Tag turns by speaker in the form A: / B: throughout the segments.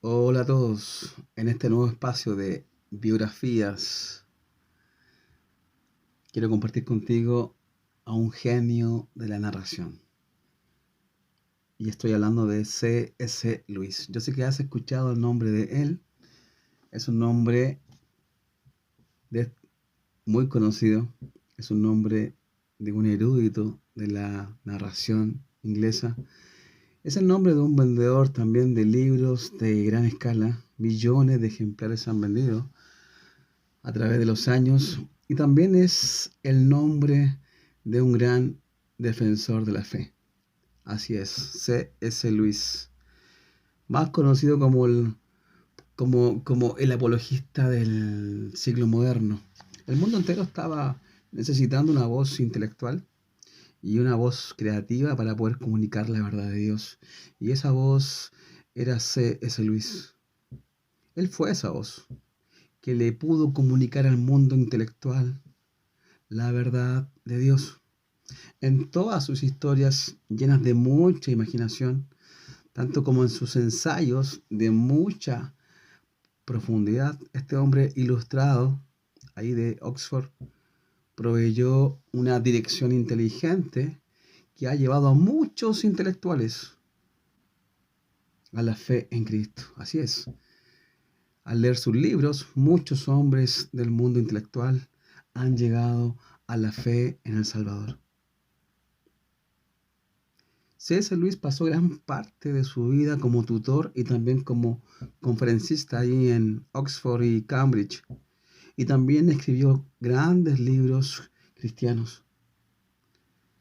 A: Hola a todos, en este nuevo espacio de biografías quiero compartir contigo a un genio de la narración y estoy hablando de C.S. Lewis. Yo sé que has escuchado el nombre de él, es un nombre de- muy conocido, es un nombre de un erudito de la narración inglesa, es el nombre de un vendedor también de libros de gran escala, millones de ejemplares han vendido a través de los años y también es el nombre de un gran defensor de la fe. Así es, C.S. Lewis, más conocido como el apologista del siglo moderno. El mundo entero estaba necesitando una voz intelectual y una voz creativa para poder comunicar la verdad de Dios. Y esa voz era C.S. Lewis. Él fue esa voz que le pudo comunicar al mundo intelectual la verdad de Dios. En todas sus historias llenas de mucha imaginación, tanto como en sus ensayos de mucha profundidad, este hombre ilustrado, ahí de Oxford, proveyó una dirección inteligente que ha llevado a muchos intelectuales a la fe en Cristo. Así es. Al leer sus libros, muchos hombres del mundo intelectual han llegado a la fe en el Salvador. C.S. Lewis pasó gran parte de su vida como tutor y también como conferencista ahí en Oxford y Cambridge. Y también escribió grandes libros cristianos.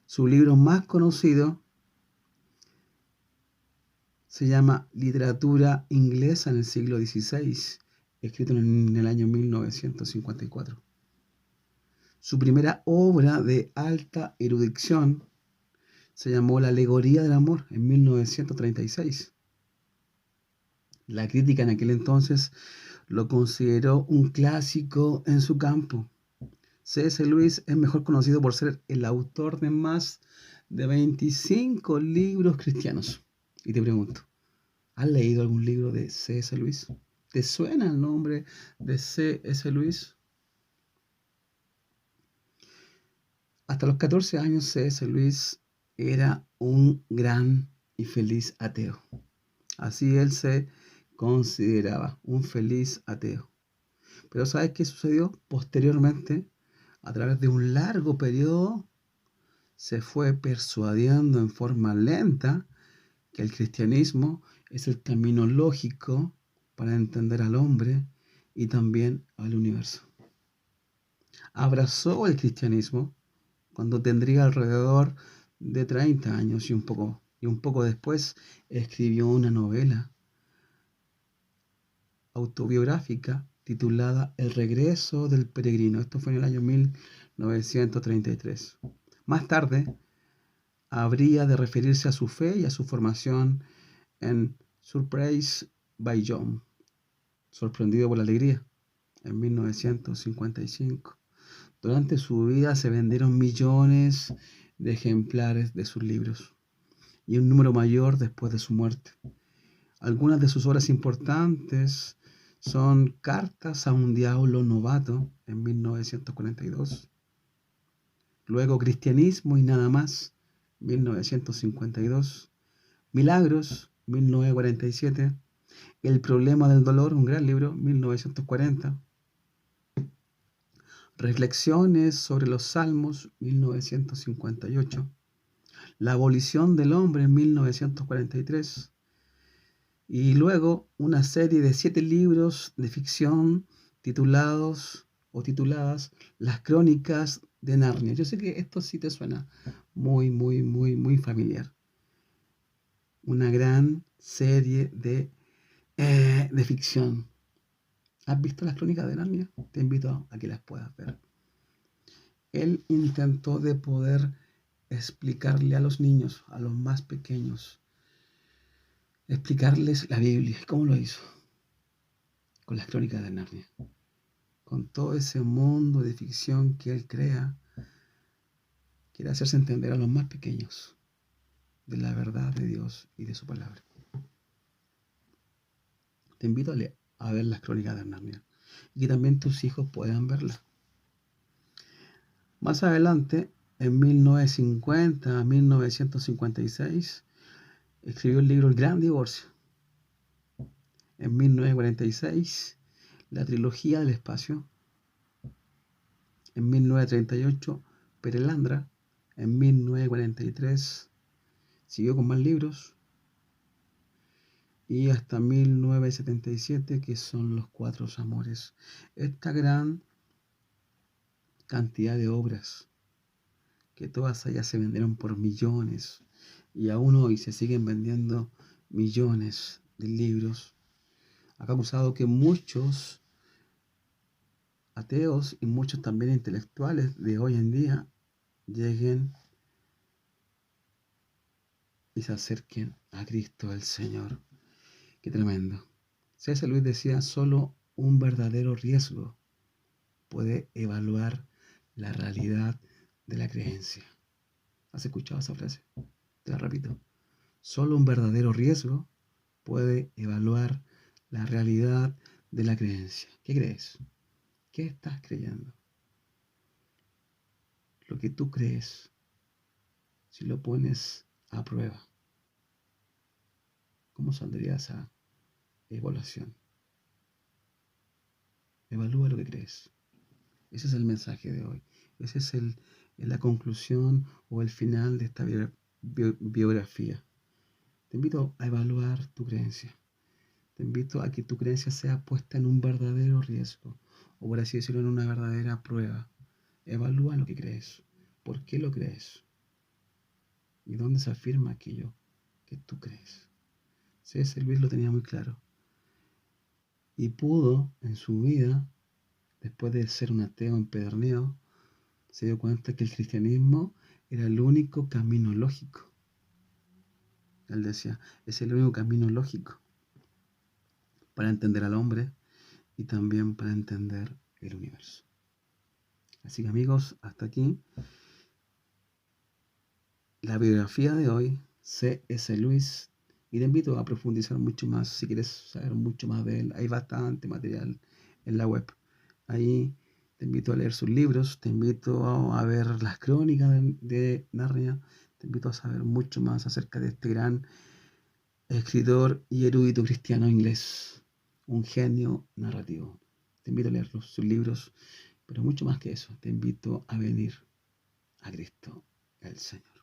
A: Su libro más conocido se llama Literatura inglesa en el siglo XVI, escrito en el año 1954. Su primera obra de alta erudición se llamó La alegoría del amor en 1936. La crítica en aquel entonces lo consideró un clásico en su campo. C.S. Lewis es mejor conocido por ser el autor de más de 25 libros cristianos. Y te pregunto, ¿has leído algún libro de C.S. Lewis? ¿Te suena el nombre de C.S. Lewis? Hasta los 14 años C.S. Lewis era un gran y feliz ateo. Así él se consideraba, un feliz ateo. Pero ¿sabes qué sucedió? Posteriormente, a través de un largo periodo, se fue persuadiendo en forma lenta que el cristianismo es el camino lógico para entender al hombre y también al universo. Abrazó el cristianismo cuando tendría alrededor de 30 años y un poco después escribió una novela autobiográfica titulada El regreso del peregrino. Esto fue en el año 1933. Más tarde, habría de referirse a su fe y a su formación en Surprise by John, sorprendido por la alegría, en 1955. Durante su vida se vendieron millones de ejemplares de sus libros y un número mayor después de su muerte. Algunas de sus obras importantes son Cartas a un diablo novato en 1942, luego Cristianismo y nada más, 1952, Milagros, 1947, El problema del dolor, un gran libro, 1940, Reflexiones sobre los Salmos, 1958, La abolición del hombre, 1943, y luego una serie de 7 libros de ficción titulados o tituladas Las Crónicas de Narnia. Yo sé que esto sí te suena muy, muy, muy, muy familiar. Una gran serie de ficción. ¿Has visto las Crónicas de Narnia? Te invito a que las puedas ver. Él intentó de poder explicarle a los niños, a los más pequeños, explicarles la Biblia. ¿Cómo lo hizo? Con las Crónicas de Narnia. Con todo ese mundo de ficción que él crea, quiere hacerse entender a los más pequeños de la verdad de Dios y de su palabra. invito a ver las Crónicas de Narnia y que también tus hijos puedan verlas. Más adelante, en 1950 a 1956, escribió el libro El Gran Divorcio. En 1946, la trilogía del espacio. En 1938, Perelandra. En 1943, siguió con más libros. Y hasta 1977, que son Los Cuatro Amores. Esta gran cantidad de obras, que todas ellas se vendieron por millones, y aún hoy se siguen vendiendo millones de libros, ha causado que muchos ateos y muchos también intelectuales de hoy en día lleguen y se acerquen a Cristo el Señor. Qué tremendo. C.S. Lewis decía, solo un verdadero riesgo puede evaluar la realidad de la creencia. ¿Has escuchado esa frase? Te la repito. Solo un verdadero riesgo puede evaluar la realidad de la creencia. ¿Qué crees? ¿Qué estás creyendo? Lo que tú crees, si lo pones a prueba, ¿cómo saldría esa evaluación? Evalúa lo que crees. Ese es el mensaje de hoy. Ese es la conclusión o el final de esta biografía. Te invito a evaluar tu creencia. Te invito a que tu creencia sea puesta en un verdadero riesgo, o por así decirlo, en una verdadera prueba. Evalúa lo que crees. ¿Por qué lo crees? ¿Y dónde se afirma aquello que tú crees? C.S. Lewis lo tenía muy claro. Y pudo, en su vida, después de ser un ateo empedernido, se dio cuenta que el cristianismo era el único camino lógico. Él decía, es el único camino lógico para entender al hombre y también para entender el universo. Así que amigos, hasta aquí la biografía de hoy, C.S. Lewis, y te invito a profundizar mucho más, si quieres saber mucho más de él, hay bastante material en la web. Ahí te invito a leer sus libros, te invito a ver las crónicas de Narnia, te invito a saber mucho más acerca de este gran escritor y erudito cristiano inglés, un genio narrativo. Te invito a leer sus libros, pero mucho más que eso, te invito a venir a Cristo el Señor.